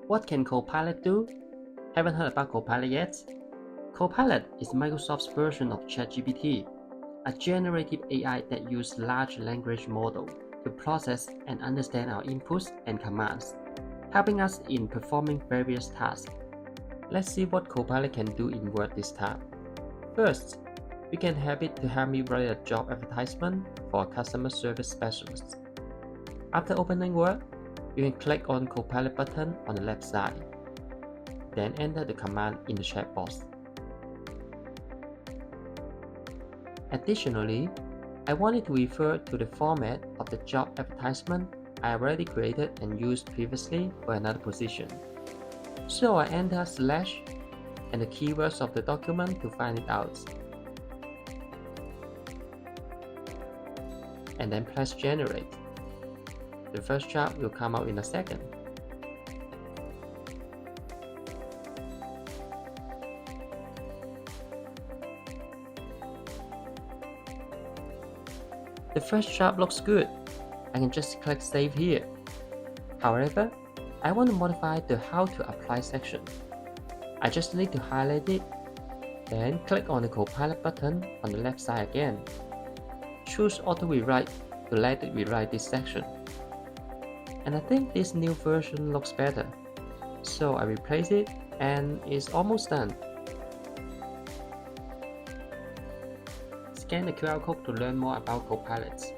What can Copilot do? Haven't heard about Copilot yet? Copilot is Microsoft's version of ChatGPT, a generative AI that uses large language model to process and understand our inputs and commands, helping us in performing various tasks. Let's see what Copilot can do in Word this time. First, we can have it to help me write a job advertisement for a customer service specialist. After opening Word, you can click on Copilot button on the left side, then enter the command in the chat box. Additionally, I wanted to refer to the format of the job advertisement I already created and used previously for another position. So I enter slash and the keywords of the document to find it out. And then press generate. The first job will come out in a second. The first job looks good. I can just click save here. However, I want to modify the how to apply section. I just need to highlight it, then click on the Copilot button on the left side again. Choose auto rewrite to let it rewrite this section. And I think this new version looks better. So I replace it and it's almost done. Scan the QR code to learn more about Copilots.